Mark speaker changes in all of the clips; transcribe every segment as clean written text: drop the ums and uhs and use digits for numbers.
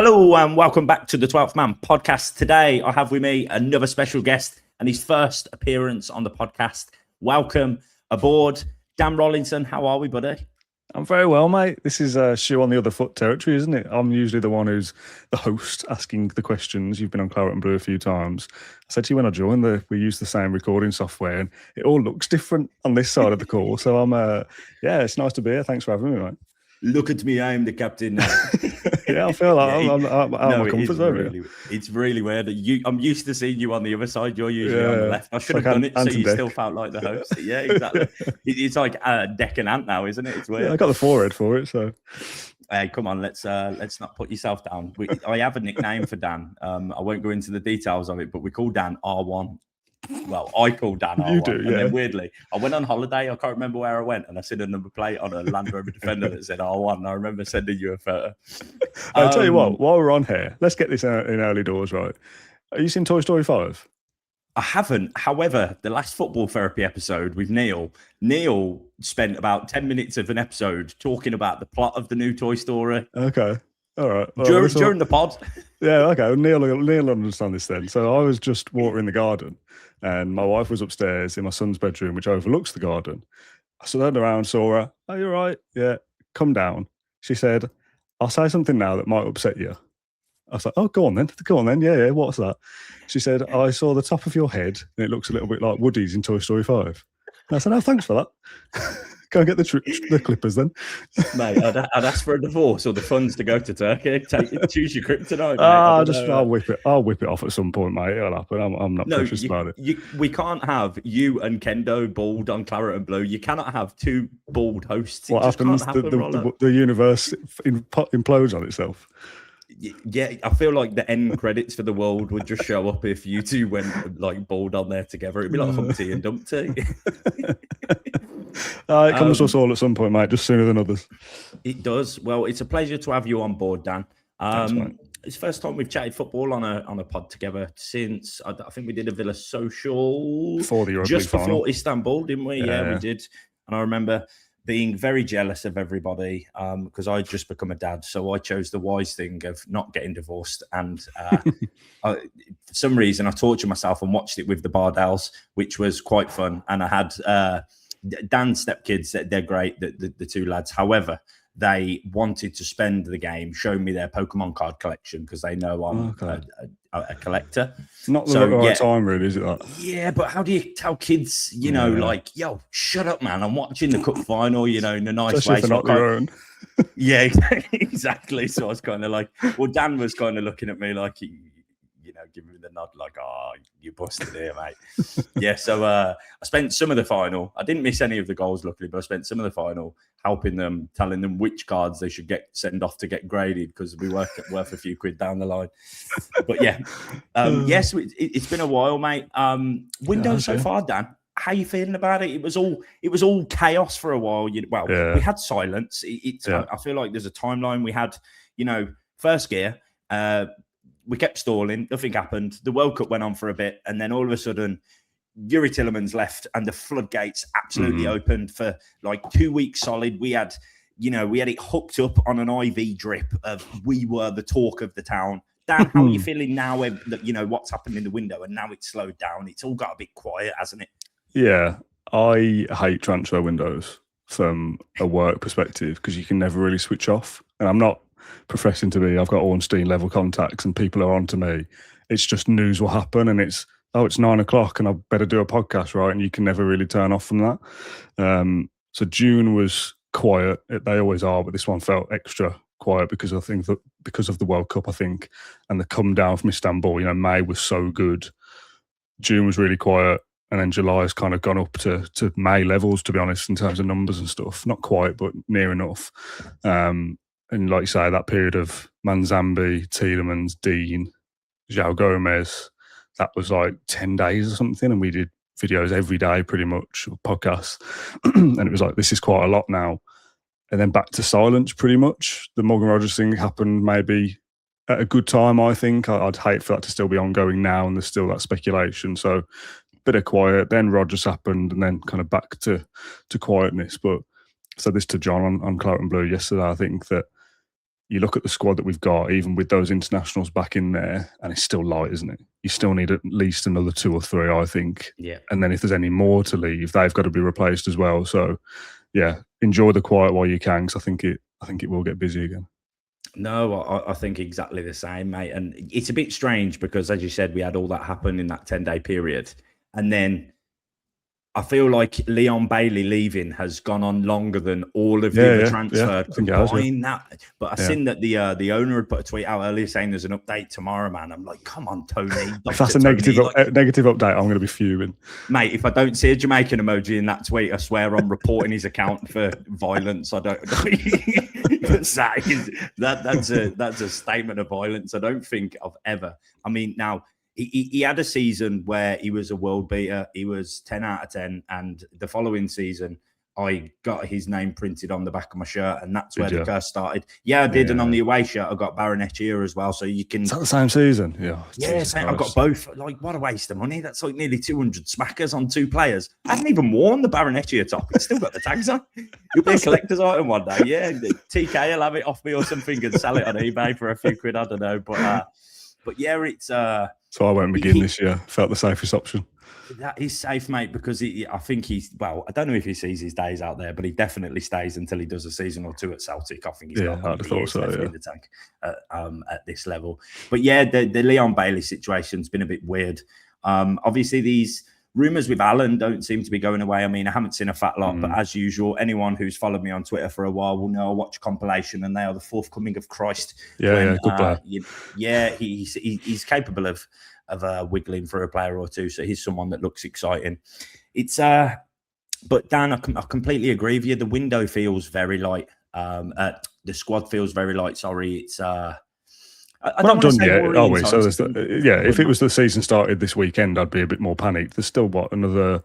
Speaker 1: Hello and welcome back to the 12th Man podcast. Today I have with me another special guest and his first appearance on the podcast. Welcome aboard, Dan Rolinson. How are we, buddy?
Speaker 2: I'm very well, mate. This is shoe on the other foot territory, isn't it? I'm usually the one who's the host asking the questions. You've been on Claret and Blue a few times. I said to you when I joined, we use the same recording software and it all looks different on this side of the call. So it's nice to be here. Thanks for having me, mate.
Speaker 1: Look at me, I'm the captain now.
Speaker 2: Yeah, I feel like I'm a comfort zone.
Speaker 1: It's really weird. I'm used to seeing you on the other side. You're usually on the left. I should have done it so you still felt like the host. Yeah, exactly. It's like Deck and Ant now, isn't it? It's weird.
Speaker 2: Yeah, I got the forehead for it, so.
Speaker 1: Hey, come on, let's not put yourself down. I have a nickname for Dan. I won't go into the details of it, but we call Dan R1. Well, I call Dan R1.
Speaker 2: You do, yeah.
Speaker 1: And then weirdly, I went on holiday. I can't remember where I went, and I seen a number plate on a Land Rover Defender that said R1. And I remember sending you a photo.
Speaker 2: I'll tell you what, while we're on here, let's get this in early doors, right? Have you seen Toy Story 5?
Speaker 1: I haven't. However, the last football therapy episode with Neil spent about 10 minutes of an episode talking about the plot of the new Toy Story.
Speaker 2: Okay. All right. Well,
Speaker 1: during the pod.
Speaker 2: Yeah, okay. Neil will understand this then. So I was just watering the garden and my wife was upstairs in my son's bedroom, which overlooks the garden. I turned around, saw her. Oh, you're right. Yeah, come down. She said, I'll say something now that might upset you. I was like, oh, go on then. Yeah, what's that? She said, I saw the top of your head and it looks a little bit like Woody's in Toy Story 5. And I said, oh, thanks for that. Go and get the clippers then.
Speaker 1: Mate, I'd ask for a divorce or the funds to go to Turkey. Choose your kryptonite, mate.
Speaker 2: I'll whip it off at some point, mate. It'll happen. I'm not precious about it.
Speaker 1: We can't have you and Kendo bald on Claret and Blue. You cannot have two bald hosts.
Speaker 2: What happens? The universe implodes on itself.
Speaker 1: Yeah, I feel like the end credits for the world would just show up if you two went like bald on there together. It'd be like Humpty and Dumpty.
Speaker 2: It comes to us all at some point, mate, just sooner than others.
Speaker 1: It does. Well, it's a pleasure to have you on board, Dan.
Speaker 2: Thanks, mate.
Speaker 1: It's the first time we've chatted football on a pod together since I think we did a Villa social
Speaker 2: before the Europa
Speaker 1: just
Speaker 2: final.
Speaker 1: Before Istanbul, didn't we? Yeah, we did. And I remember being very jealous of everybody because I'd just become a dad. So I chose the wise thing of not getting divorced. And for some reason, I tortured myself and watched it with the Bardells, which was quite fun. And I had Dan's stepkids, they're great, the two lads. However, they wanted to spend the game showing me their Pokemon card collection because they know I'm a collector.
Speaker 2: Not the right time, really, is it? That?
Speaker 1: Yeah, but how do you tell kids, like, yo, shut up, man, I'm watching the cup final, in a nice
Speaker 2: especially
Speaker 1: way.
Speaker 2: If they're not your own.
Speaker 1: Yeah, exactly. So I was kind of like, well, Dan was kind of looking at me like, giving me the nod like, oh, you busted here, mate. Yeah, so I spent some of the final. I didn't miss any of the goals, luckily, but I spent some of the final helping them, telling them which cards they should send off to get graded because we worth a few quid down the line. But yeah, yes, it's been a while, mate. Windows so far, Dan. How you feeling about it? It was all chaos for a while. We had silence. I feel like there's a timeline. We had, first gear. We kept stalling. Nothing happened. The World Cup went on for a bit. And then all of a sudden, Yuri Tillemans left and the floodgates absolutely opened for like 2 weeks solid. We had it hooked up on an IV drip of we were the talk of the town. Dan, how are you feeling now that, what's happened in the window and now it's slowed down? It's all got a bit quiet, hasn't it?
Speaker 2: Yeah. I hate transfer windows from a work perspective because you can never really switch off. And I'm not professing to be, I've got Ornstein level contacts and people are on to me. It's just news will happen and it's 9 o'clock and I better do a podcast, right? And you can never really turn off from that. So June was quiet. They always are, but this one felt extra quiet because I think that because of the World Cup, I think, and the come down from Istanbul, May was so good. June was really quiet. And then July has kind of gone up to May levels, to be honest, in terms of numbers and stuff. Not quite, but near enough. And like you say, that period of Manzambi, Tielemans, Dean, João Gomez, that was like 10 days or something. And we did videos every day pretty much, or podcasts. And it was like, this is quite a lot now. And then back to silence pretty much. The Morgan Rogers thing happened maybe at a good time, I think. I'd hate for that to still be ongoing now and there's still that speculation. So a bit of quiet. Then Rogers happened and then kind of back to quietness. But I said this to John on Claret and Blue yesterday. I think that you look at the squad that we've got, even with those internationals back in there, and it's still light, isn't it? You still need at least another 2 or 3, I think.
Speaker 1: Yeah.
Speaker 2: And then if there's any more to leave, they've got to be replaced as well. So, yeah, enjoy the quiet while you can, because I think it will get busy again.
Speaker 1: No, I think exactly the same, mate. And it's a bit strange because, as you said, we had all that happen in that 10-day period. And then I feel like Leon Bailey leaving has gone on longer than all of the other transfer combined. But I seen that the owner had put a tweet out earlier saying there's an update tomorrow, man. I'm like, come on, Tony.
Speaker 2: If that's a negative update, I'm going to be fuming.
Speaker 1: Mate, if I don't see a Jamaican emoji in that tweet, I swear I'm reporting his account for violence. I don't that's a statement of violence. I don't think I've ever. I mean, now he had a season where he was a world beater. He was 10 out of 10. And the following season, I got his name printed on the back of my shirt, and that's where the curse started. Yeah, I did. And on the away shirt, I got Baronettier as well. So you can.
Speaker 2: Is that the same season? Yeah.
Speaker 1: Yeah, I've got both. Like, what a waste of money. That's like nearly 200 smackers on 2 players. I haven't even worn the Baronettier top. It's still got the tags on. It'll be a collector's item one day. Yeah, TK will have it off me or something and sell it on eBay for a few quid. I don't know. But yeah, it's.
Speaker 2: So I won't begin this year. Felt the safest option.
Speaker 1: That is safe, mate, because I think he's, well, I don't know if he sees his days out there, but he definitely stays until he does a season or 2 at Celtic. I think he's got
Speaker 2: I'd have thought so,
Speaker 1: in the tank at this level. But yeah, the Leon Bailey situation's been a bit weird. Obviously, these rumours with Alan don't seem to be going away. I mean, I haven't seen a fat lot, but as usual, anyone who's followed me on Twitter for a while will know I watch compilation, and they are the forthcoming of Christ.
Speaker 2: Good player.
Speaker 1: He's capable of wiggling for a player or two, so he's someone that looks exciting. It's but Dan, I completely agree with you. The window feels very light. The squad feels very light. Sorry, it's
Speaker 2: we're not done yet, are we? So if it was the season started this weekend, I'd be a bit more panicked. There's still another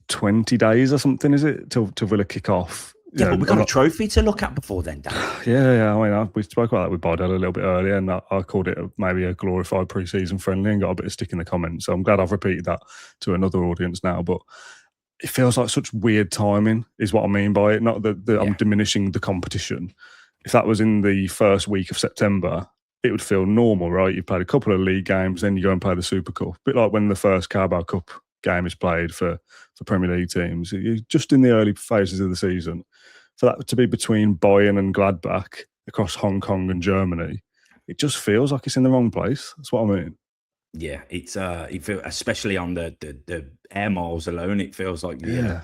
Speaker 2: 20 days or something, is it, till Villa kick off?
Speaker 1: Yeah, but we've got a trophy to look at before then, Dan.
Speaker 2: Yeah. I mean, we spoke about that with Bardell a little bit earlier, and I called it maybe a glorified pre-season friendly and got a bit of stick in the comments. So I'm glad I've repeated that to another audience now. But it feels like such weird timing is what I mean by it. Not that I'm diminishing the competition. If that was in the first week of September, it would feel normal, right? You've played a couple of league games, then you go and play the Super Cup. A bit like when the first Carabao Cup game is played for Premier League teams. You're just in the early phases of the season. For that to be between Bayern and Gladbach across Hong Kong and Germany, it just feels like it's in the wrong place. That's what I mean.
Speaker 1: Yeah, it's it feels, especially on the air miles alone, it feels like I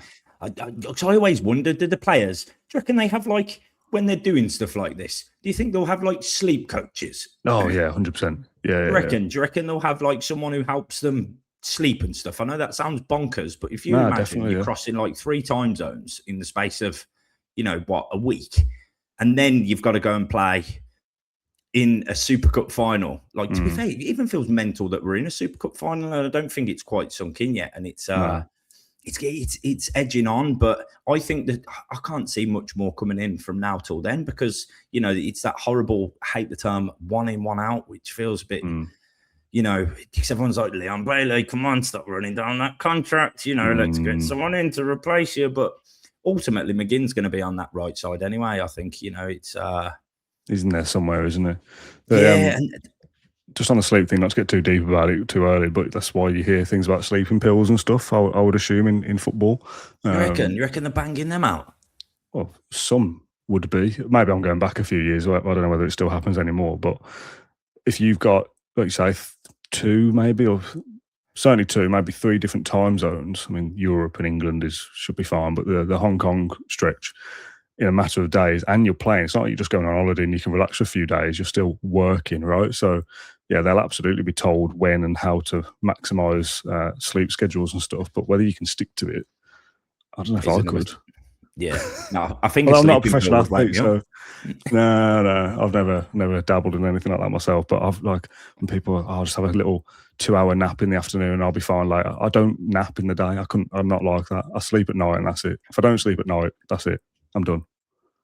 Speaker 1: always wondered, do the players, do you reckon they have, like, when they're doing stuff like this, do you think they'll have like sleep coaches?
Speaker 2: Oh yeah, 100%. Yeah.
Speaker 1: Do you reckon they'll have like someone who helps them sleep and stuff? I know that sounds bonkers, but if you imagine you're crossing like 3 time zones in the space of, a week, and then you've got to go and play in a Super Cup final. Like, to be fair, it even feels mental that we're in a Super Cup final, and I don't think it's quite sunk in yet. And it's edging on, but I think that I can't see much more coming in from now till then, because it's that horrible, I hate the term, 1 in, 1 out, which feels a bit. Because everyone's like, Leon Bailey, come on, stop running down that contract. Let's get someone in to replace you. But ultimately, McGinn's going to be on that right side anyway. I think, it's...
Speaker 2: Isn't there somewhere, isn't it? Just on the sleep thing, not to get too deep about it too early, but that's why you hear things about sleeping pills and stuff, I would assume, in football.
Speaker 1: You reckon they're banging them out?
Speaker 2: Well, some would be. Maybe I'm going back a few years. I don't know whether it still happens anymore, but if you've got, like you say, 2 maybe, or certainly 2, maybe 3 different time zones. I mean, Europe and England should be fine, but the Hong Kong stretch, in a matter of days, and you're playing. It's not like you're just going on holiday and you can relax for a few days. You're still working, right? So, yeah, they'll absolutely be told when and how to maximise sleep schedules and stuff. But whether you can stick to it, I don't know if I could.
Speaker 1: Yeah, no, I think
Speaker 2: I'm not a professional athlete, so no, I've never dabbled in anything like that myself. But I've when people, I'll just have a little 2-hour nap in the afternoon and I'll be fine later. I don't nap in the day. I'm not like that. I sleep at night and that's it. If I don't sleep at night, that's it. I'm done.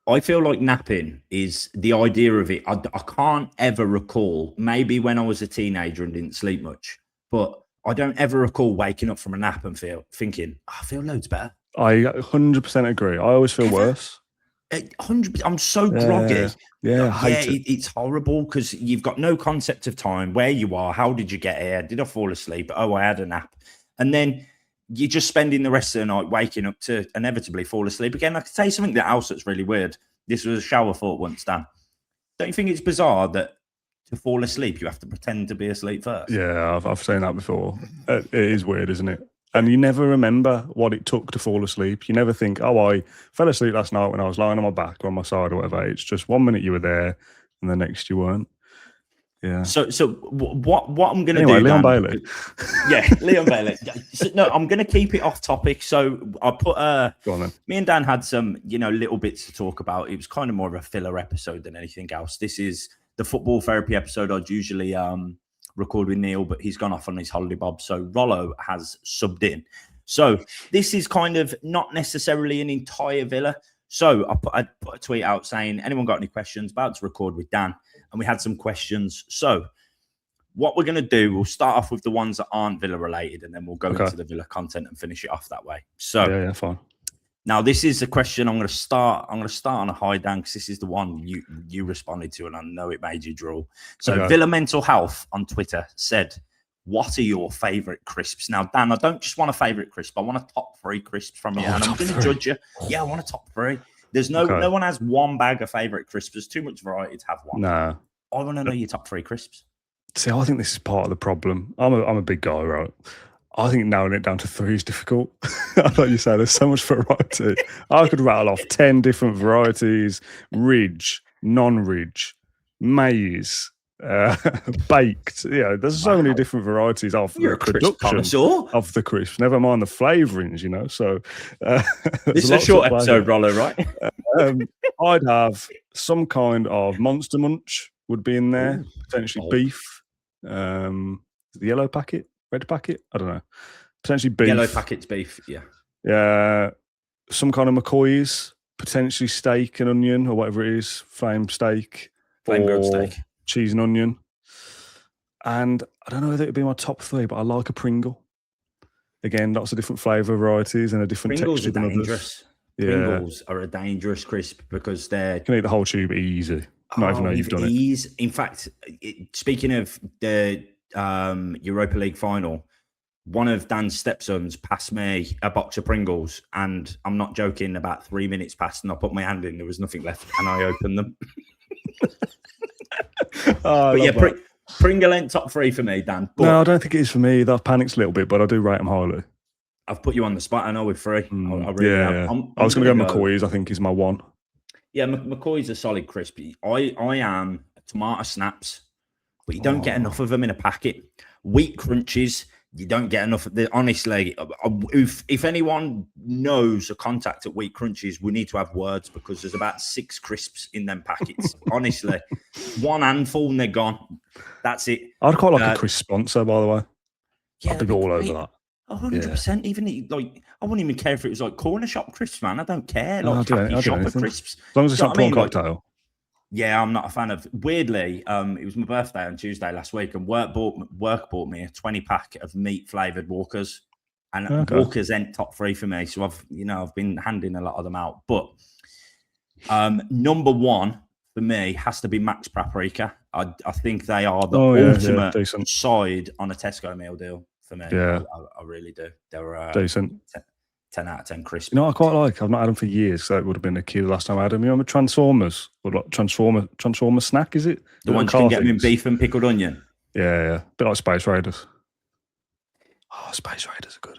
Speaker 1: I feel like napping is the idea of it. I can't ever recall, maybe when I was a teenager and didn't sleep much, but I don't ever recall waking up from a nap and thinking, I feel loads better.
Speaker 2: I 100% agree. I always feel worse.
Speaker 1: 100%. I'm so groggy.
Speaker 2: Yeah, I hate it.
Speaker 1: It's horrible because you've got no concept of time, where you are, how did you get here? Did I fall asleep? Oh, I had a nap. And then you're just spending the rest of the night waking up to inevitably fall asleep again. I can tell you something else that's really weird. This was a shower thought once, Dan. Don't you think it's bizarre that to fall asleep, you have to pretend to be asleep first?
Speaker 2: Yeah, I've seen that before. It is weird, isn't it? And you never remember what it took to fall asleep. You never think, oh, I fell asleep last night when I was lying on my back or on my side or whatever. It's just 1 minute you were there and the next you weren't. Yeah.
Speaker 1: So what I'm going to
Speaker 2: anyway,
Speaker 1: do,
Speaker 2: Leon
Speaker 1: Dan,
Speaker 2: Bailey.
Speaker 1: Yeah, Leon Bailey. So, no, I'm going to keep it off topic. So I put
Speaker 2: Go on then.
Speaker 1: me and Dan had some, little bits to talk about. It was kind of more of a filler episode than anything else. This is the football therapy episode I'd usually record with Neil, but he's gone off on his holiday bob. So Rollo has subbed in. So this is kind of not necessarily an entire villa. So I put a tweet out saying, anyone got any questions? About to record with Dan. And we had some questions. So what we're going to do, we'll start off with the ones that aren't Villa related, and then we'll go into the Villa content and finish it off that way. So
Speaker 2: yeah, fine.
Speaker 1: Now this is a question I'm going to start on a high, Dan, because this is the one you responded to, and I know it made you drool. So Villa Mental Health on Twitter said, what are your favourite crisps? Now, Dan, I don't just want a favourite crisp. I want a top 3 crisps from you, and I'm going to judge you. Yeah, I want a top 3. There's no one has one bag of favourite crisps. There's too much variety to have one.
Speaker 2: No.
Speaker 1: I want to know your top 3 crisps.
Speaker 2: See, I think this is part of the problem. I'm a big guy, right? I think narrowing it down to 3 is difficult. Like you say, there's so much variety. I could rattle off 10 different varieties: ridge, non-ridge, maize, baked. Yeah, there's so many different varieties of the production of the crisps. Never mind the flavourings, So
Speaker 1: this is a short episode, Rollo, right?
Speaker 2: I'd have some kind of Monster Munch would be in there. Ooh, potentially beef. The yellow packet, red packet. I don't know. Potentially beef.
Speaker 1: Yellow packet's beef. Yeah.
Speaker 2: Yeah. Some kind of McCoy's. Potentially steak and onion or whatever it is. Flame steak.
Speaker 1: Flame grilled steak.
Speaker 2: Cheese and onion. And I don't know whether it'd be my top 3, but I like a Pringle. Again, lots of different flavour varieties and a different texture than others.
Speaker 1: Pringles are a dangerous crisp because
Speaker 2: you can eat the whole tube easy. Not even know you've done it.
Speaker 1: In fact, speaking of the Europa League final, one of Dan's stepsons passed me a box of Pringles, and I'm not joking, about 3 minutes passed and I put my hand in, there was nothing left, and I opened them. But yeah, Pringle ain't top 3 for me, Dan. But
Speaker 2: no, I don't think it is for me. That panics a little bit, but I do rate them highly.
Speaker 1: I've put you on the spot. I know with 3.
Speaker 2: I was going to go McCoy's. I think is my one.
Speaker 1: Yeah, McCoy's a solid crispy. I am tomato snaps, but you don't get enough of them in a packet. Wheat crunches, you don't get enough of the. Honestly, if anyone knows a contact at Wheat Crunches, we need to have words because there's about 6 crisps in them packets. Honestly, one handful and they're gone. That's it.
Speaker 2: I'd quite like a crisp sponsor, by the way.
Speaker 1: Yeah,
Speaker 2: I'd be all over that.
Speaker 1: 100%. Even like, I wouldn't even care if it was like corner shop crisps, man. I don't care. Like happy shopper crisps.
Speaker 2: As long as it's not prawn cocktail.
Speaker 1: Yeah, I'm not a fan of. Weirdly, it was my birthday on Tuesday last week, and work bought me a 20-pack of meat flavored Walkers, and Walkers ain't top 3 for me. So I've been handing a lot of them out. But number 1 for me has to be Max Paprika. I think they are the ultimate side on a Tesco meal deal for me.
Speaker 2: Yeah,
Speaker 1: I really do. They're
Speaker 2: decent.
Speaker 1: 10 out of 10 crisp.
Speaker 2: I quite like. I've not had them for years, so it would have been a key the last time I had them. You remember Transformers? Or like Transformer snack, is it?
Speaker 1: The ones you can get them in beef and pickled onion?
Speaker 2: Yeah. A bit like Space Raiders. Oh, Space Raiders are good.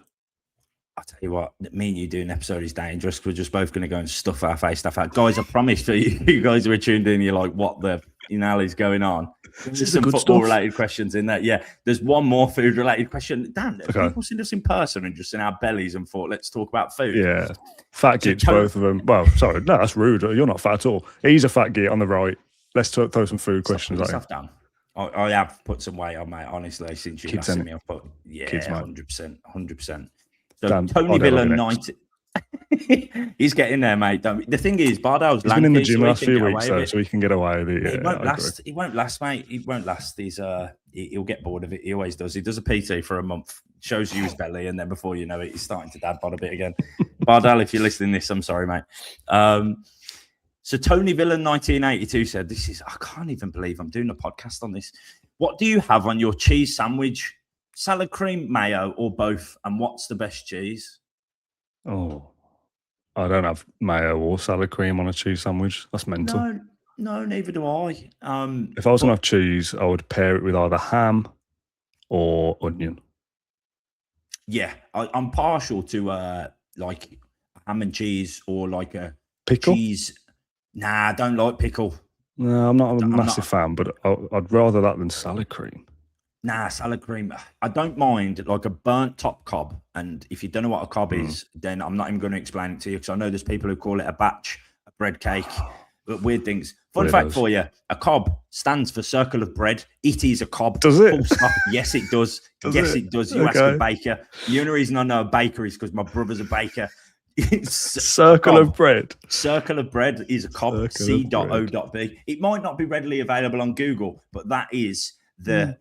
Speaker 1: I'll tell you what, me and you doing an episode is dangerous. We're just both going to go and stuff our face, stuff out. Guys, I promise for you guys who are tuned in, you're like, what the hell is going on? There's some football-related questions in there. Yeah, there's one more food-related question. Dan, people seen us in person and just in our bellies and thought, let's talk about food.
Speaker 2: Yeah, fat gits, both of them. Well, sorry, no, that's rude. You're not fat at all. He's a fat git on the right. Let's throw some food questions at him.
Speaker 1: Down. I have put some weight on, mate, honestly, since you asked me. I've put, 100%. So Dan, Tony Villa 90. He's getting there, mate. The thing is, Bardell's
Speaker 2: been in the gym last few weeks, so he can get away with it.
Speaker 1: It won't last. It won't last, mate. It won't last. He'll get bored of it. He always does. He does a PT for a month, shows you his belly, and then before you know it, he's starting to dad bod a bit again. Bardell, if you're listening to this, I'm sorry, mate. So Tony Villan 1982 said, I can't even believe I'm doing a podcast on this. What do you have on your cheese sandwich? Salad cream, mayo, or both? And what's the best cheese?
Speaker 2: Oh, I don't have mayo or salad cream on a cheese sandwich. That's mental.
Speaker 1: No, neither do I.
Speaker 2: If I was going to have cheese, I would pair it with either ham or onion.
Speaker 1: Yeah, I'm partial to like ham and cheese or like a
Speaker 2: pickle.
Speaker 1: Cheese. Nah, I don't like pickle.
Speaker 2: No, I'm not a massive fan, but I'd rather that than salad cream.
Speaker 1: Nah, salad cream. I don't mind like a burnt top cob. And if you don't know what a cob is, then I'm not even going to explain it to you because I know there's people who call it a batch, a bread cake, weird things. Fun fact for you, a cob stands for circle of bread. It is a cob.
Speaker 2: Does it?
Speaker 1: Yes, it does. It does. You ask a baker. The only reason I know a baker is because my brother's a baker.
Speaker 2: Circle of bread.
Speaker 1: Circle of bread is a cob. C.O.B. It might not be readily available on Google, but that is the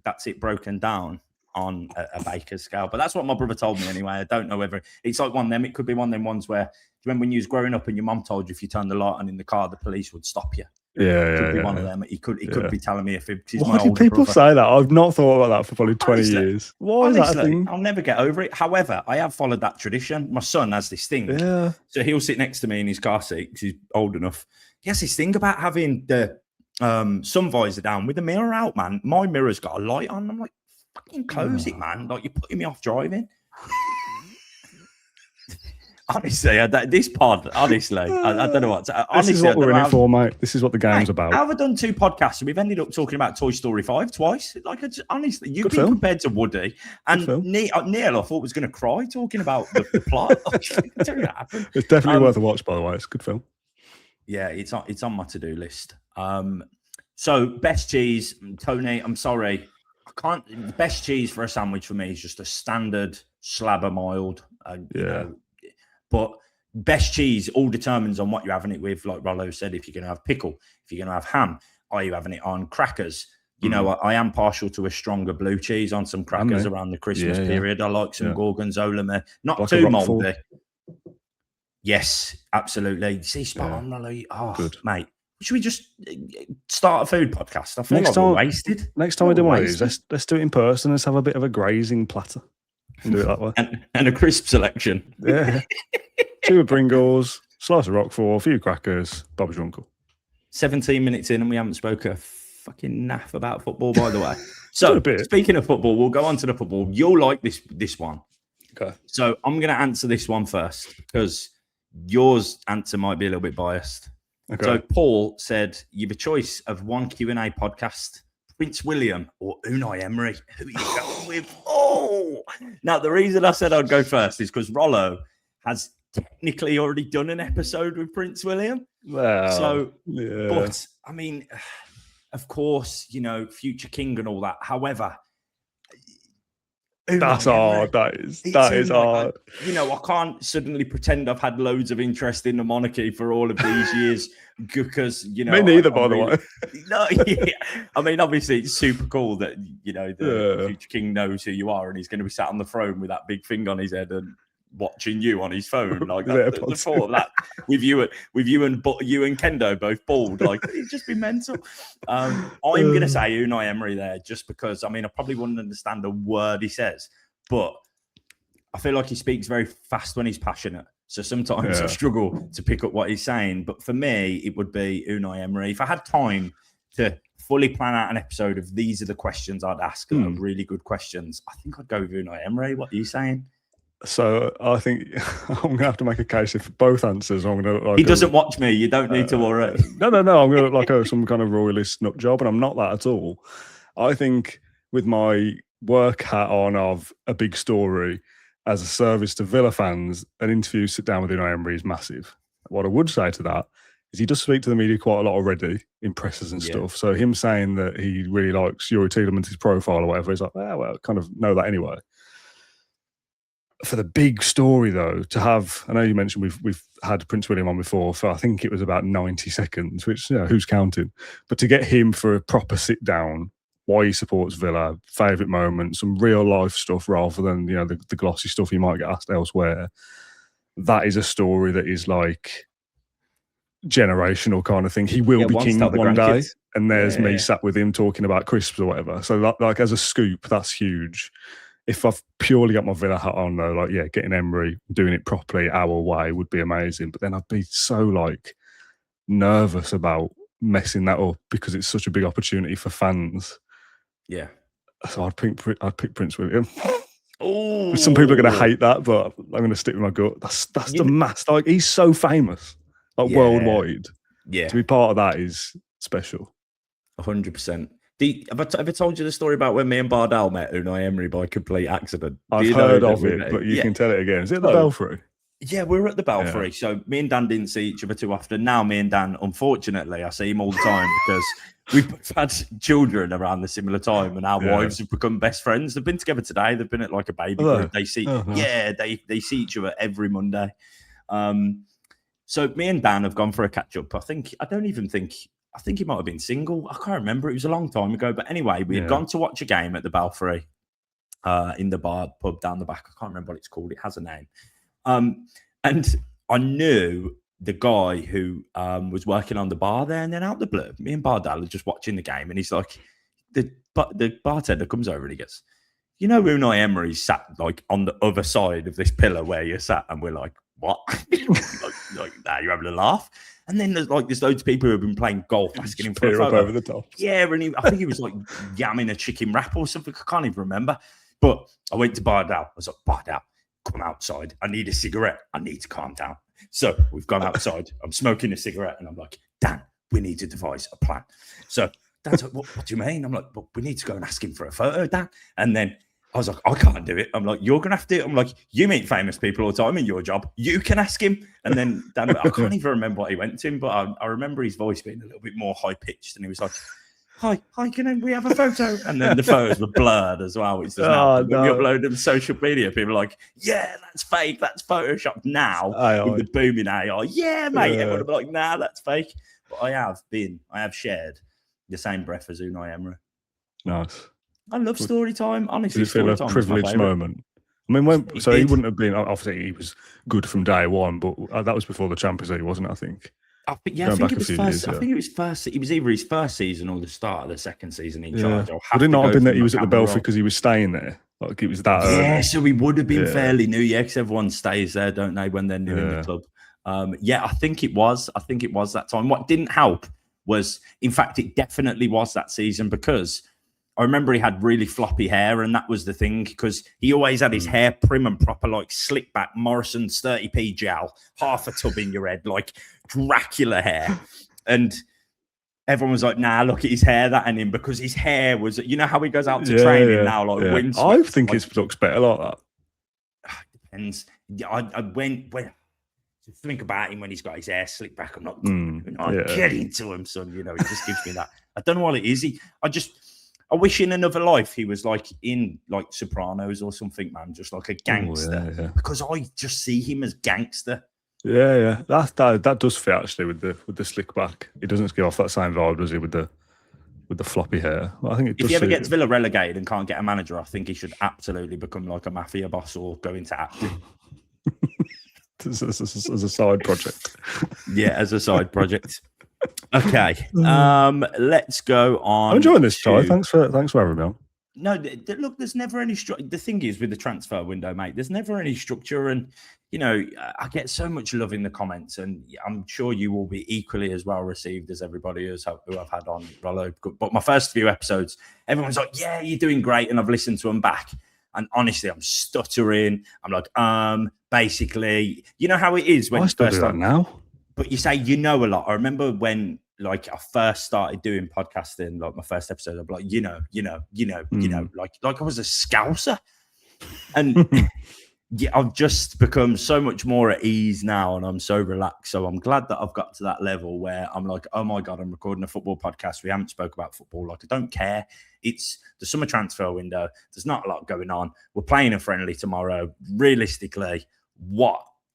Speaker 1: that's it broken down on a baker's scale. But that's what my brother told me anyway. I don't know whether it's like one of them. It could be one of them ones where, do you remember when you was growing up and your mum told you if you turned the light on in the car, the police would stop you?
Speaker 2: Yeah,
Speaker 1: could be one of them. He could be telling me if he's
Speaker 2: Why do people say that? I've not thought about that for probably 20 years. Why is that a thing?
Speaker 1: I'll never get over it. However, I have followed that tradition. My son has this thing.
Speaker 2: Yeah.
Speaker 1: So he'll sit next to me in his car seat because he's old enough. He has this thing about having the sun visor down with the mirror out, man. My mirror's got a light on. I'm like, fucking close it, man. Like, you're putting me off driving. Honestly, this pod, honestly, I don't know what.
Speaker 2: This is what we're in it for, mate. This is what the game's about.
Speaker 1: I've done 2 podcasts and we've ended up talking about Toy Story 5 twice. Like, honestly, you've been compared to Woody. And Neil, I thought was going to cry talking about the plot.
Speaker 2: It's definitely worth a watch, by the way. It's a good film.
Speaker 1: Yeah, it's on my to-do list. So, best cheese, Tony, I'm sorry. The best cheese for a sandwich for me is just a standard slab of mild. You know, but best cheese all determines on what you're having it with. Like Rollo said, if you're going to have pickle, if you're going to have ham, are you having it on crackers? You know, I am partial to a stronger blue cheese on some crackers around the Christmas period. I like some gorgonzola there. Not like too moldy. Yes, absolutely. See, spot on, Rollo. Oh, good. Mate. Should we just start a food podcast? I feel like we're wasted.
Speaker 2: Next time we do one of these, let's do it in person. Let's have a bit of a grazing platter. And do it that way.
Speaker 1: and a crisp selection.
Speaker 2: Yeah. 2 Pringles, slice of Roquefort, a few crackers, Bob's your uncle.
Speaker 1: 17 minutes in and we haven't spoken a fucking naff about football, by the way. So, speaking of football, we'll go on to the football. You'll like this one. Okay. So, I'm going to answer this one first because yours answer might be a little bit biased. Okay. So, Paul said, you have a choice of one Q&A podcast, Prince William or Unai Emery. Who are you going with? Oh! Now, the reason I said I'd go first is because Rollo has technically already done an episode with Prince William.
Speaker 2: Well,
Speaker 1: so, but I mean, of course, you know, future king and all that. However,
Speaker 2: that's hard. That is hard.
Speaker 1: You know, I can't suddenly pretend I've had loads of interest in the monarchy for all of these years because, you know,
Speaker 2: me neither, by the way.
Speaker 1: No, I mean, obviously, it's super cool that, you know, the future king knows who you are and he's going to be sat on the throne with that big thing on his head and watching you on his phone. Like the thought of that with you and Kendo both bald, like it's just been mental. I'm gonna say Unai Emery there just because I mean I probably wouldn't understand a word he says, but I feel like he speaks very fast when he's passionate. So sometimes I struggle to pick up what he's saying. But for me, it would be Unai Emery. If I had time to fully plan out an episode of these are the questions I'd ask, that are really good questions, I think I'd go with Unai Emery. What are you saying?
Speaker 2: So I think I'm going to have to make a case for both answers. I'm going to.
Speaker 1: He doesn't watch me. You don't need to worry.
Speaker 2: No. I'm going to like some kind of royalist nut job, and I'm not that at all. I think with my work hat on of a big story as a service to Villa fans, an interview sit down with Unai Emery is massive. What I would say to that is he does speak to the media quite a lot already in presses and stuff. So him saying that he really likes Yuri Tielemans' profile or whatever, he's like, well, kind of know that anyway. For the big story, though, to have, I know you mentioned we've had Prince William on before for I think it was about 90 seconds, which, you know, who's counting? But to get him for a proper sit down, why he supports Villa, favourite moments, some real life stuff rather than, you know, the glossy stuff you might get asked elsewhere. That is a story that is like generational kind of thing. He will be
Speaker 1: once
Speaker 2: king
Speaker 1: tell the
Speaker 2: one day,
Speaker 1: grandkids.
Speaker 2: and there's me sat with him talking about crisps or whatever. So like as a scoop, that's huge. If I've purely got my Villa hat on though, like getting Emery, doing it properly our way would be amazing. But then I'd be so like nervous about messing that up because it's such a big opportunity for fans.
Speaker 1: Yeah.
Speaker 2: So I'd pick Prince William.
Speaker 1: Oh,
Speaker 2: some people are going to hate that, but I'm going to stick with my gut. That's the mass. Like he's so famous, like worldwide.
Speaker 1: Yeah,
Speaker 2: to be part of that is special.
Speaker 1: 100%. Have I told you the story about when me and Bardal met Unai Emery by complete accident?
Speaker 2: I've heard of it, but you can tell it again. Is it the Belfry?
Speaker 1: Yeah, we're at the Belfry. Yeah. So me and Dan didn't see each other too often. Now me and Dan, unfortunately, I see him all the time because we've had children around the similar time, and our wives have become best friends. They've been together today. They've been at like a baby group. They see, they see each other every Monday. So me and Dan have gone for a catch up. I think he might have been single. I can't remember. It was a long time ago. But anyway, we had gone to watch a game at the Belfry in the pub down the back. I can't remember what it's called. It has a name. And I knew the guy who was working on the bar there, and then out the blue, me and Bardal are just watching the game, and he's like, the bartender comes over and he goes, you know, Unai Emery sat like on the other side of this pillar where you're sat, and we're like, what? like you're having a laugh. And then there's loads of people who have been playing golf asking him for a photo.
Speaker 2: Over the top.
Speaker 1: Yeah, and I think he was like yamming a chicken wrap or something. I can't even remember. But I went to Bardal. I was like, Bardal, come outside. I need a cigarette. I need to calm down. So we've gone outside. I'm smoking a cigarette, and I'm like, Dan, we need to devise a plan. So Dan's like, what do you mean? I'm like, well, we need to go and ask him for a photo, Dan. And then I was like, I can't do it. I'm like, you're going to have to do it. I'm like, you meet famous people all the time in your job. You can ask him. And then Dan, I can't even remember what he went to him, but I remember his voice being a little bit more high-pitched. And he was like, hi, can we have a photo? And then the photos were blurred as well, which does when we upload them to social media, people are like, yeah, that's fake. That's Photoshopped now with the booming AI. Yeah, mate. Everyone would be like, nah, that's fake. But I have shared the same breath as Unai Emery.
Speaker 2: Nice.
Speaker 1: I love story time. Honestly,
Speaker 2: did it feel a privileged moment? I mean, he wouldn't have been. Obviously, he was good from day one, but that was before the Champions League, wasn't it? I think.
Speaker 1: I think it was first. I think it was first. It was either his first season or the start of the second season in charge. Would
Speaker 2: it not have been that he was at the Belfry because he was staying there? Like it was that.
Speaker 1: Yeah, so he would have been fairly new. Yeah, because everyone stays there, don't they, when they're new in the club? I think it was. I think it was that time. What didn't help was, in fact, it definitely was that season because I remember he had really floppy hair, and that was the thing because he always had his hair prim and proper, like slick back Morrison's 30p gel, half a tub in your head, like Dracula hair. And everyone was like, nah, look at his hair, that and him, because his hair was, you know how he goes out to training now, like windswept.
Speaker 2: I think his looks better like that.
Speaker 1: Depends. I went to think about him when he's got his hair slicked back. I'm not get into him, son. You know, he just gives me that. I don't know what it is. I wish in another life he was like in like Sopranos or something, man, just like a gangster. Because I just see him as gangster.
Speaker 2: Yeah. That does fit actually with the slick back. He doesn't give off that same vibe, does he, with the floppy hair? Well, I think
Speaker 1: if he ever gets Villa relegated and can't get a manager, I think he should absolutely become like a mafia boss or go into acting.
Speaker 2: as a side project.
Speaker 1: Yeah, as a side project. Okay, let's go on.
Speaker 2: I'm enjoying this, Ty. Thanks for having me on.
Speaker 1: No, look, there's never any structure. The thing is with the transfer window, mate, there's never any structure. And, you know, I get so much love in the comments, and I'm sure you will be equally as well received as everybody who I've had on Rollo. But my first few episodes, everyone's like, yeah, you're doing great. And I've listened to them back. And honestly, I'm stuttering. I'm like, basically, you know how it is when
Speaker 2: I still do that now.
Speaker 1: But you say you know a lot. I remember when like I first started doing podcasting, like my first episode, I'm like, you know, like I was a scouser. And I've just become so much more at ease now, and I'm so relaxed. So I'm glad that I've got to that level where I'm like, oh my God, I'm recording a football podcast. We haven't spoke about football. Like, I don't care. It's the summer transfer window. There's not a lot going on. We're playing a friendly tomorrow. Realistically,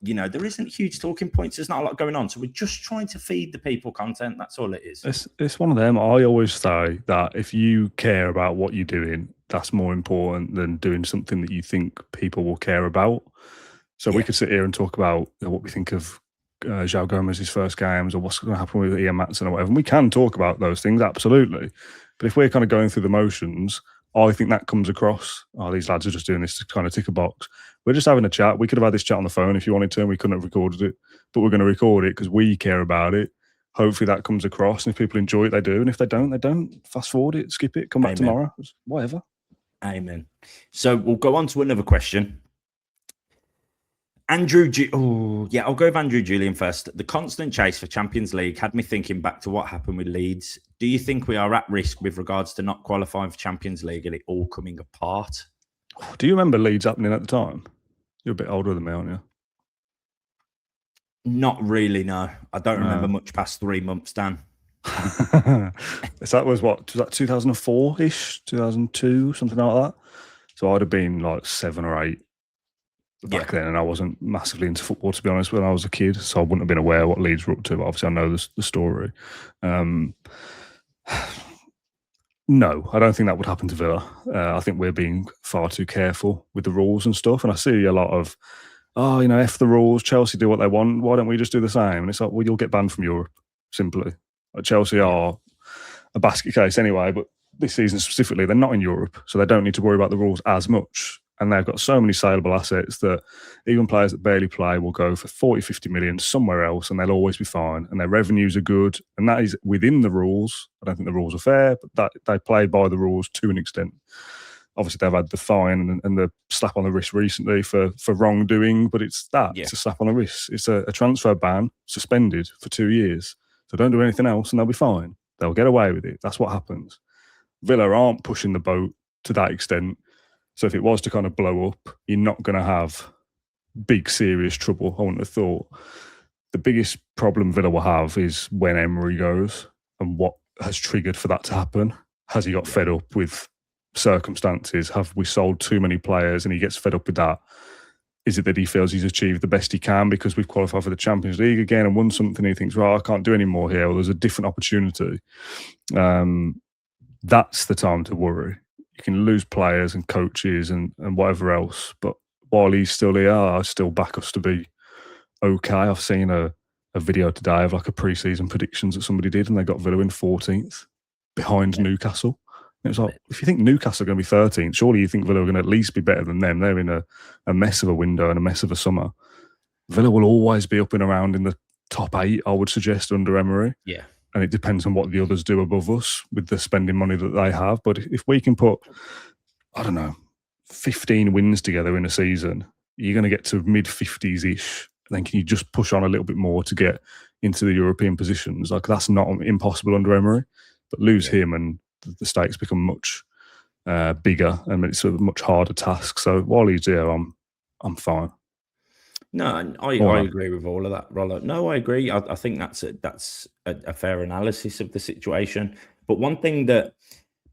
Speaker 1: there isn't huge talking points. There's not a lot going on. So we're just trying to feed the people content. That's all it is.
Speaker 2: It's one of them. I always say that if you care about what you're doing, that's more important than doing something that you think people will care about. So we could sit here and talk about what we think of João Gomez's first games, or what's going to happen with Ian Matson or whatever. And we can talk about those things, absolutely. But if we're kind of going through the motions, I think that comes across, oh, these lads are just doing this to kind of tick a box. We're just having a chat. We could have had this chat on the phone if you wanted to, and we couldn't have recorded it. But we're going to record it because we care about it. Hopefully that comes across. And if people enjoy it, they do. And if they don't, they don't. Fast forward it, skip it, come back tomorrow. Whatever.
Speaker 1: Amen. So we'll go on to another question. I'll go with Andrew Julian first. The constant chase for Champions League had me thinking back to what happened with Leeds. Do you think we are at risk with regards to not qualifying for Champions League and it all coming apart?
Speaker 2: Do you remember Leeds happening at the time? You're a bit older than me, aren't you?
Speaker 1: Not really, no. I don't remember much past 3 months, Dan.
Speaker 2: That was 2004-ish, 2002, something like that. So I'd have been like 7 or 8 back then, and I wasn't massively into football, to be honest, when I was a kid, so I wouldn't have been aware what Leeds were up to, but obviously I know the story. No, I don't think that would happen to Villa. I think we're being far too careful with the rules and stuff, and I see a lot of, F the rules, Chelsea do what they want, why don't we just do the same? And it's like, well, you'll get banned from Europe, simply. Like Chelsea are a basket case anyway, but this season specifically, they're not in Europe, so they don't need to worry about the rules as much. And they've got so many saleable assets that even players that barely play will go for 40, 50 million somewhere else and they'll always be fine. And their revenues are good. And that is within the rules. I don't think the rules are fair, but that they play by the rules to an extent. Obviously, they've had the fine and the slap on the wrist recently for wrongdoing, but it's that. Yeah. It's a slap on the wrist. It's a transfer ban, suspended for 2 years. So don't do anything else and they'll be fine. They'll get away with it. That's what happens. Villa aren't pushing the boat to that extent. So if it was to kind of blow up, you're not going to have big, serious trouble, I wouldn't have thought. The biggest problem Villa will have is when Emery goes and what has triggered for that to happen. Has he got fed up with circumstances? Have we sold too many players and he gets fed up with that? Is it that he feels he's achieved the best he can because we've qualified for the Champions League again and won something? He thinks, well, I can't do any more here. Well, there's a different opportunity. That's the time to worry. You can lose players and coaches and whatever else, but while he's still here, I still back us to be okay. I've seen a video today of like a pre-season predictions that somebody did, and they got Villa in 14th behind Newcastle. And it's like, if you think Newcastle are going to be 13th, surely you think Villa are going to at least be better than them. They're in a mess of a window and a mess of a summer. Villa will always be up and around in the top 8, I would suggest, under Emery.
Speaker 1: Yeah.
Speaker 2: And it depends on what the others do above us with the spending money that they have. But if we can put, 15 wins together in a season, you're going to get to mid-50s-ish. Then can you just push on a little bit more to get into the European positions? Like, that's not impossible under Emery. But lose him and the stakes become much bigger and it's a much harder task. So while he's there, I'm fine.
Speaker 1: No, I agree with all of that, Rollo. No, I agree. I think that's a fair analysis of the situation. But one thing that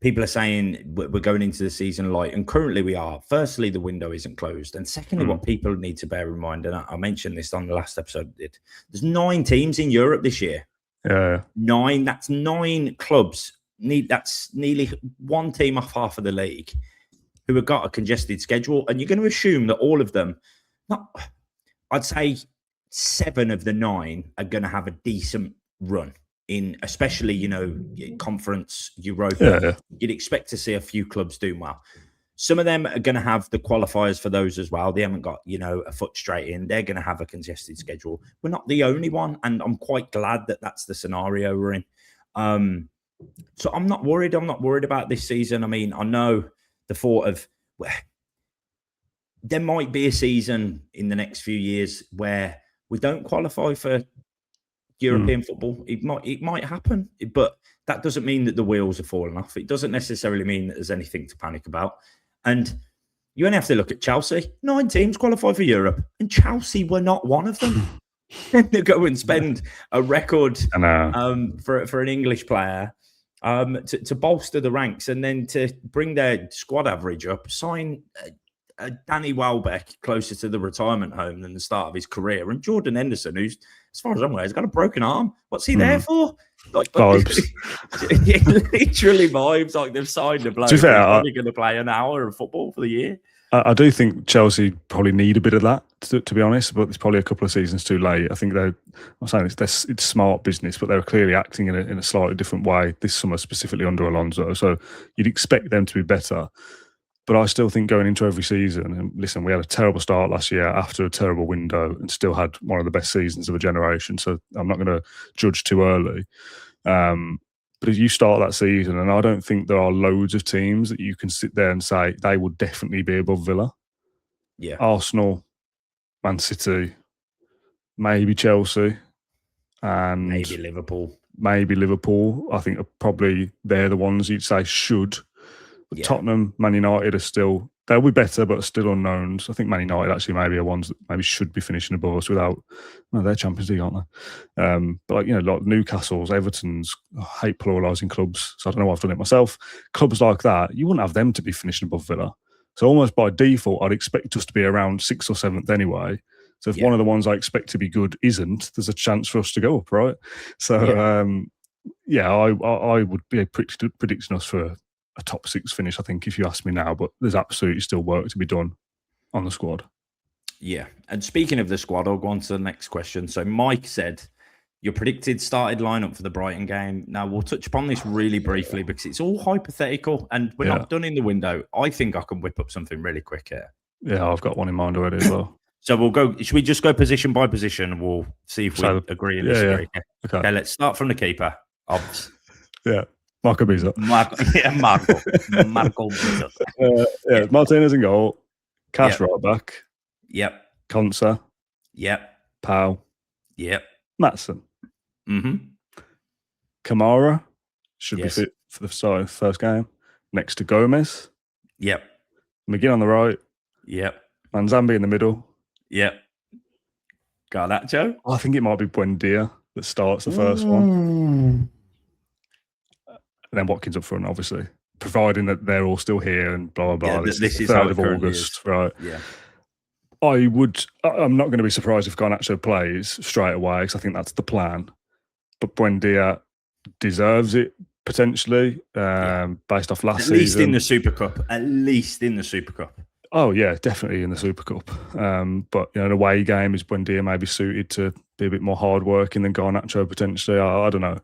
Speaker 1: people are saying, we're going into the season light, and currently we are. Firstly, the window isn't closed. And secondly, what people need to bear in mind, and I mentioned this on the last episode, there's 9 teams in Europe this year.
Speaker 2: Yeah.
Speaker 1: 9, that's 9 clubs. That's nearly 1 team off half of the league who have got a congested schedule. And you're going to assume that all of them, I'd say 7 of the 9 are going to have a decent run in, especially, Conference, Europa. Yeah. You'd expect to see a few clubs doing well. Some of them are going to have the qualifiers for those as well. They haven't got, a foot straight in. They're going to have a congested schedule. We're not the only one, and I'm quite glad that that's the scenario we're in. So I'm not worried. I'm not worried about this season. I mean, I know the thought of... there might be a season in the next few years where we don't qualify for European football. It might happen, but that doesn't mean that the wheels are falling off. It doesn't necessarily mean that there's anything to panic about. And you only have to look at Chelsea. 9 teams qualify for Europe, and Chelsea were not one of them. They go and spend a record for an English player to bolster the ranks, and then to bring their squad average up, sign Danny Welbeck closer to the retirement home than the start of his career, and Jordan Henderson, who's, as far as I'm aware, has got a broken arm. What's he there for? Like
Speaker 2: vibes.
Speaker 1: Literally vibes. Like they've signed a bloke who's probably going to play an hour of football for the year.
Speaker 2: I do think Chelsea probably need a bit of that, to be honest, but it's probably a couple of seasons too late. I think I'm saying it's smart business, but they're clearly acting in a slightly different way this summer, specifically under Alonso. So you'd expect them to be better. But I still think going into every season, and listen, we had a terrible start last year after a terrible window and still had one of the best seasons of a generation. So I'm not going to judge too early. But if you start that season, and I don't think there are loads of teams that you can sit there and say they will definitely be above Villa.
Speaker 1: Yeah.
Speaker 2: Arsenal, Man City, maybe Chelsea, and
Speaker 1: maybe Liverpool.
Speaker 2: I think they're the ones you'd say should. But Tottenham, Man United are still, they'll be better, but still unknowns. I think Man United actually maybe are ones that maybe should be finishing above us without, they're Champions League, aren't they? But like Newcastle's, Everton's, I hate pluralising clubs, so I don't know why I've done it myself. Clubs like that, you wouldn't have them to be finishing above Villa. So almost by default, I'd expect us to be around 6th or 7th anyway. So if one of the ones I expect to be good isn't, there's a chance for us to go up, right? So, I would be predicting us for a top 6 finish, I think, if you ask me now. But there's absolutely still work to be done on the squad.
Speaker 1: Yeah. And speaking of the squad, I'll go on to the next question. So Mike said, your predicted started lineup for the Brighton game. Now, we'll touch upon this really briefly because it's all hypothetical and we're not done in the window. I think I can whip up something really quick here.
Speaker 2: Yeah, I've got one in mind already as well.
Speaker 1: So we'll go, should we just go position by position? We'll see if we agree and disagree. Yeah. Okay, let's start from the keeper.
Speaker 2: Yeah. Marco Bizot.
Speaker 1: Marco Bizot.
Speaker 2: Martinez in goal. Cash right back.
Speaker 1: Yep.
Speaker 2: Konsa.
Speaker 1: Yep.
Speaker 2: Powell.
Speaker 1: Yep.
Speaker 2: Maatsen.
Speaker 1: Mm-hmm.
Speaker 2: Kamara should be fit for the first game. Next to Gomez.
Speaker 1: Yep.
Speaker 2: McGinn on the right.
Speaker 1: Yep.
Speaker 2: Manzambi in the middle.
Speaker 1: Yep. Got that, Joe?
Speaker 2: I think it might be Buendia that starts the first one. And then Watkins up front, obviously, providing that they're all still here and blah, blah, blah.
Speaker 1: Yeah, this is
Speaker 2: 3rd of August, right?
Speaker 1: Yeah.
Speaker 2: I'm not going to be surprised if Garnacho plays straight away because I think that's the plan. But Buendia deserves it potentially based off last season.
Speaker 1: At least in the Super Cup.
Speaker 2: Oh, yeah, definitely in the Super Cup. But, an away game is Buendia maybe suited to be a bit more hard-working than Garnacho potentially. I don't know.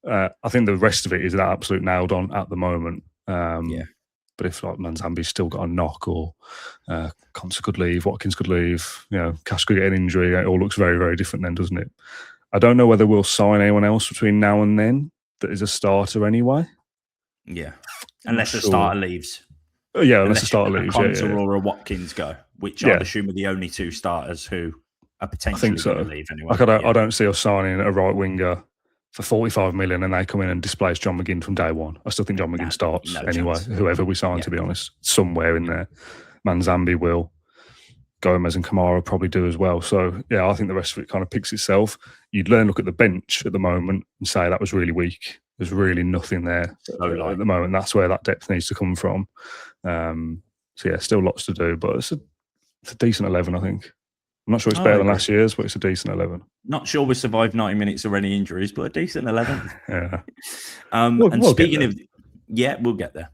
Speaker 2: I think the rest of it is an absolute nailed on at the moment. But if like Manzambi's still got a knock or Konsa could leave, Watkins could leave, Cash could get an injury, it all looks very, very different then, doesn't it? I don't know whether we'll sign anyone else between now and then that is a starter anyway.
Speaker 1: Yeah. Unless the starter leaves.
Speaker 2: Unless the starter leaves.
Speaker 1: Konsa or a Watkins go, which I'd assume are the only 2 starters who are potentially going to leave anyway.
Speaker 2: I don't see us signing a right winger for 45 million and they come in and displace John McGinn from day one. I still think John McGinn starts anyway, whoever we sign, to be honest, somewhere in there. Manzambi will. Gomez and Kamara probably do as well. So, I think the rest of it kind of picks itself. You'd look at the bench at the moment and say that was really weak. There's really nothing there at the moment. That's where that depth needs to come from. Still lots to do, but it's a decent 11, I think. I'm not sure it's better than last year's, but it's a decent 11.
Speaker 1: Not sure we survived 90 minutes or any injuries, but a decent 11.
Speaker 2: Yeah.
Speaker 1: We'll speaking of, we'll get there.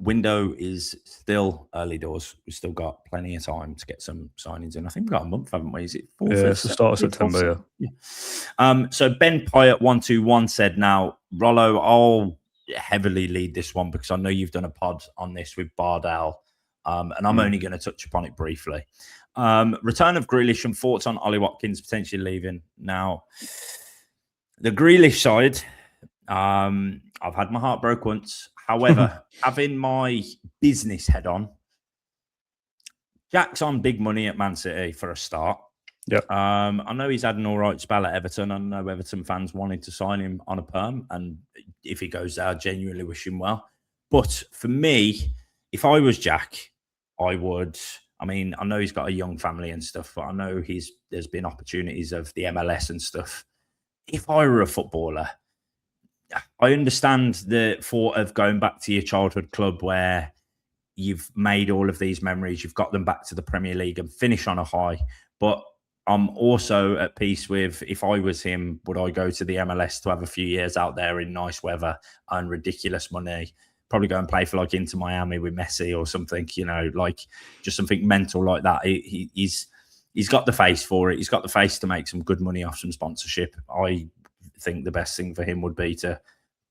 Speaker 1: Window is still early doors. We've still got plenty of time to get some signings in. I think we've got a month, haven't we? Is it 4th?
Speaker 2: Yeah, it's the start of September,
Speaker 1: So Ben Pyatt 121 said, now, Rollo, I'll heavily lead this one because I know you've done a pod on this with Bardell, and I'm only going to touch upon it briefly. Return of Grealish and thoughts on Ollie Watkins potentially leaving. Now, the Grealish side, I've had my heart broke once. However, having my business head on, Jack's on big money at Man City for a start.
Speaker 2: Yeah.
Speaker 1: I know he's had an all right spell at Everton. I know Everton fans wanted to sign him on a perm, and if he goes there, I genuinely wish him well. But for me, if I was Jack, I would. I mean, I know he's got a young family and stuff, but I know there's been opportunities of the MLS and stuff. If I were a footballer, I understand the thought of going back to your childhood club where you've made all of these memories, you've got them back to the Premier League and finish on a high. But I'm also at peace with, if I was him, would I go to the MLS to have a few years out there in nice weather, earn ridiculous money, probably go and play for like Inter Miami with Messi or something, you know, like just something mental like that. He's got the face for it. He's got the face to make some good money off some sponsorship. I think the best thing for him would be to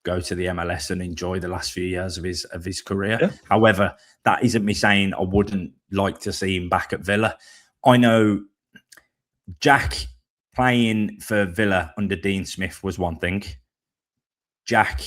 Speaker 1: go to the MLS and enjoy the last few years of his career.
Speaker 2: Yeah.
Speaker 1: However, that isn't me saying I wouldn't like to see him back at Villa. I know Jack playing for Villa under Dean Smith was one thing. Jack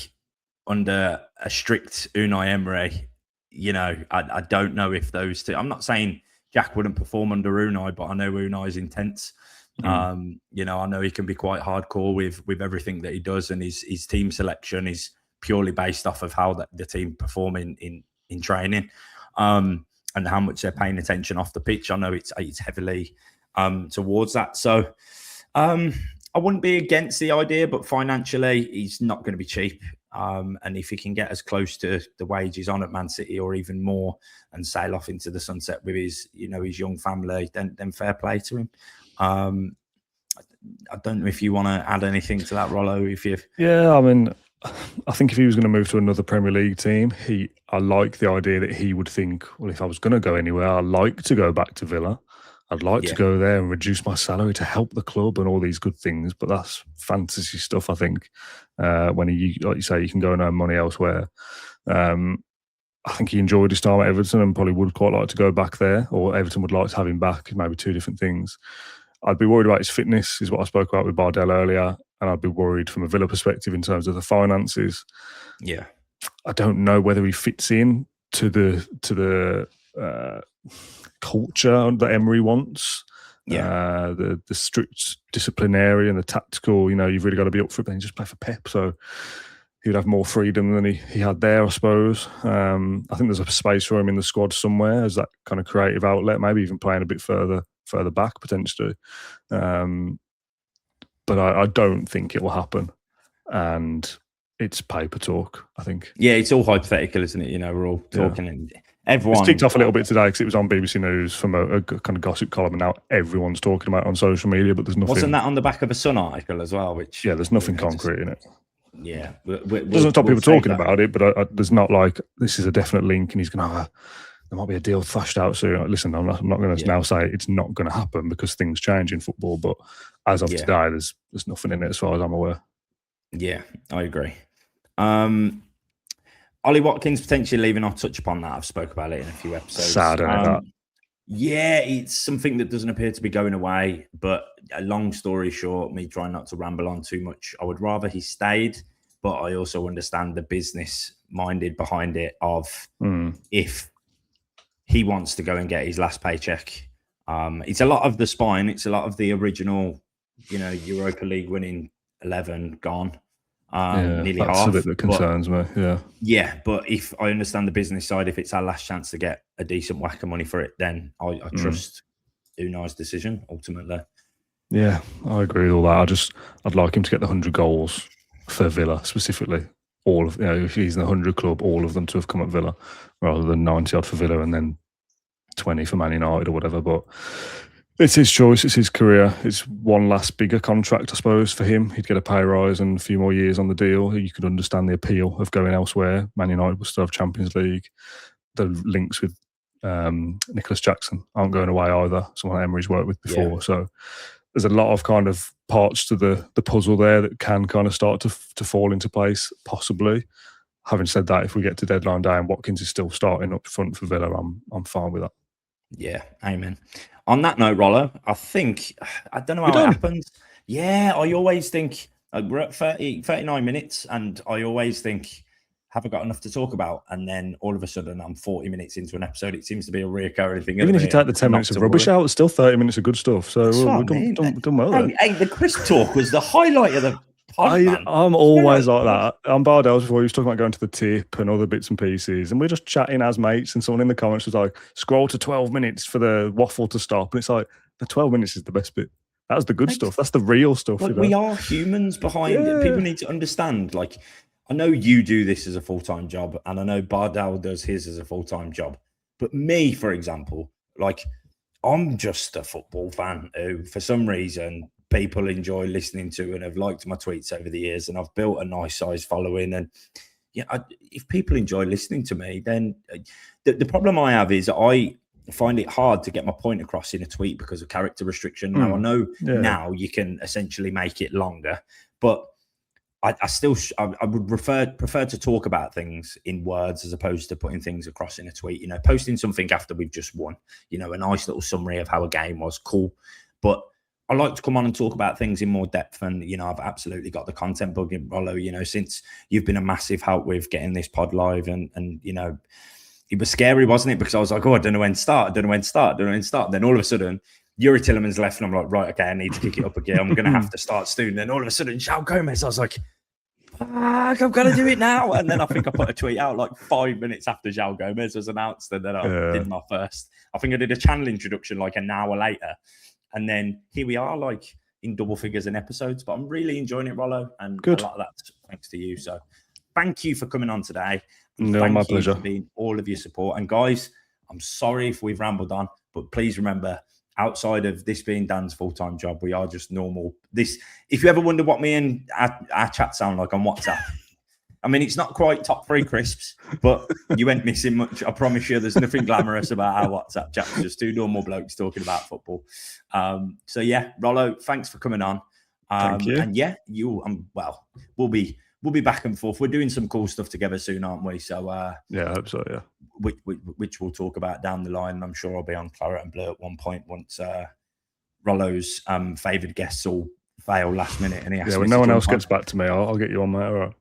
Speaker 1: under a strict Unai Emery, you know, I don't know if those two. I'm not saying Jack wouldn't perform under Unai, but I know Unai's intense. You know, I know he can be quite hardcore with everything that he does, and his team selection is purely based off of how the team perform in training, and how much they're paying attention off the pitch. I know it's heavily towards that. So I wouldn't be against the idea, but financially, he's not going to be cheap. And if he can get as close to the wage he's on at Man City or even more and sail off into the sunset with his young family, then fair play to him. I don't know if you want to add anything to that, Rollo.
Speaker 2: Yeah, I mean, I think if he was going to move to another Premier League team, I like the idea that he would think, well, if I was going to go anywhere, I'd like to go back to Villa. I'd like to go there and reduce my salary to help the club and all these good things. But that's fantasy stuff, I think. When like you say, you can go and earn money elsewhere. I think he enjoyed his time at Everton and probably would quite like to go back there, or Everton would like to have him back. Maybe two different things. I'd be worried about his fitness, is what I spoke about with Bardell earlier. And I'd be worried from a Villa perspective in terms of the finances.
Speaker 1: Yeah.
Speaker 2: I don't know whether he fits in to the culture that Emery wants.
Speaker 1: Yeah.
Speaker 2: The strict disciplinary and the tactical, you've really got to be up for it, but then just play for Pep. So he'd have more freedom than he had there, I suppose. I think there's a space for him in the squad somewhere as that kind of creative outlet, maybe even playing a bit further back potentially. But I don't think it will happen. And it's paper talk, I think.
Speaker 1: Yeah, it's all hypothetical, isn't it? We're all talking and everyone...
Speaker 2: It's ticked off a little bit today because it was on BBC News from a kind of gossip column, and now everyone's talking about it on social media, but there's nothing...
Speaker 1: Wasn't that on the back of a Sun article as well? Which
Speaker 2: there's nothing concrete in it.
Speaker 1: Yeah.
Speaker 2: It doesn't stop people talking about it, but there's not like, this is a definite link and he's going to there might be a deal thrashed out soon. Listen, I'm not going to now say it's not going to happen because things change in football, but as of today, there's nothing in it as far as I'm aware.
Speaker 1: Yeah, I agree. Ollie Watkins potentially leaving. I'll touch upon that. I've spoke about it in a few episodes.
Speaker 2: Sad, isn't that?
Speaker 1: Yeah, it's something that doesn't appear to be going away. But a long story short, me trying not to ramble on too much, I would rather he stayed. But I also understand the business minded behind it of if he wants to go and get his last paycheck. It's a lot of the spine. It's a lot of the original, Europa League winning 11 gone. Nearly
Speaker 2: that's
Speaker 1: half.
Speaker 2: A bit that concerns me.
Speaker 1: Yeah, but if I understand the business side, if it's our last chance to get a decent whack of money for it, then I trust Unai's decision ultimately.
Speaker 2: Yeah, I agree with all that. I'd like him to get the 100 goals for Villa specifically. All of if he's in the 100 club, all of them to have come at Villa, rather than 90 odd for Villa and then 20 for Man United or whatever. But it's his choice, it's his career. It's one last bigger contract, I suppose, for him. He'd get a pay rise and a few more years on the deal. You could understand the appeal of going elsewhere. Man United will still have Champions League. The links with Nicholas Jackson aren't going away either, someone Emery's worked with before. Yeah. So there's a lot of kind of parts to the puzzle there that can kind of start to fall into place, possibly. Having said that, if we get to deadline day and Watkins is still starting up front for Villa, I'm fine with that.
Speaker 1: Yeah, amen. On that note, Rollo, I don't know how it happens. Yeah, I always think we're at 39 minutes and I always think, have I got enough to talk about? And then all of a sudden I'm 40 minutes into an episode. It seems to be a recurring thing.
Speaker 2: Even if you take the 10 minutes of rubbish out, it's still 30 minutes of good stuff. So we're done well then.
Speaker 1: Hey, the crisp talk was the highlight of the pod,
Speaker 2: I'm always like that. I'm Bardell's before he was talking about going to the tip and other bits and pieces. And we're just chatting as mates and someone in the comments was like, scroll to 12 minutes for the waffle to stop. And it's like, the 12 minutes is the best bit. That's the good stuff. That's the real stuff.
Speaker 1: Like, we are humans behind it. People need to understand, like, I know you do this as a full-time job, and I know Bardell does his as a full-time job. But me, for example, like, I'm just a football fan who, for some reason, people enjoy listening to and have liked my tweets over the years, and I've built a nice size following. And, if people enjoy listening to me, then the problem I have is I find it hard to get my point across in a tweet because of character restriction. Now I know now you can essentially make it longer, but I would prefer to talk about things in words as opposed to putting things across in a tweet. Posting something after we've just won, a nice little summary of how a game was, cool. But I like to come on and talk about things in more depth. And, I've absolutely got the content bug in Rollo, since you've been a massive help with getting this pod live. And it was scary, wasn't it? Because I was like, I don't know when to start. Then all of a sudden, Yuri Tillerman's left, and I'm like, right, okay, I need to kick it up again. I'm going to have to start soon. Then all of a sudden, João Gomez, I was like, fuck, I've got to do it now. And then I think I put a tweet out like 5 minutes after João Gomez was announced. And then I did my first. I think I did a channel introduction like an hour later. And then here we are, like in double figures in episodes. But I'm really enjoying it, Rollo. And a lot of that thanks to you. So thank you for coming on today.
Speaker 2: No, my pleasure.
Speaker 1: For being all of your support. And guys, I'm sorry if we've rambled on, but please remember, outside of this being Dan's full-time job, we are just normal. If you ever wonder what me and our chat sound like on WhatsApp, I mean, it's not quite top 3 crisps, but you ain't missing much. I promise you, there's nothing glamorous about our WhatsApp chat. It's just 2 normal blokes talking about football. So yeah, Rollo, thanks for coming on.
Speaker 2: Thank you.
Speaker 1: And yeah, we'll be back and forth. We're doing some cool stuff together soon, aren't we? So
Speaker 2: yeah, I hope so. Yeah.
Speaker 1: Which we'll talk about down the line. I'm sure I'll be on Claret and Blue at one point once Rollo's favoured guests all fail last minute. And he asks
Speaker 2: when no one else gets back to me, I'll get you on there. All right.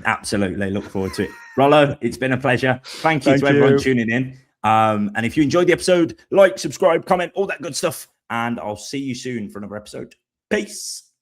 Speaker 1: Absolutely. Look forward to it. Rollo, it's been a pleasure. Thank you to everyone tuning in. And if you enjoyed the episode, like, subscribe, comment, all that good stuff. And I'll see you soon for another episode. Peace.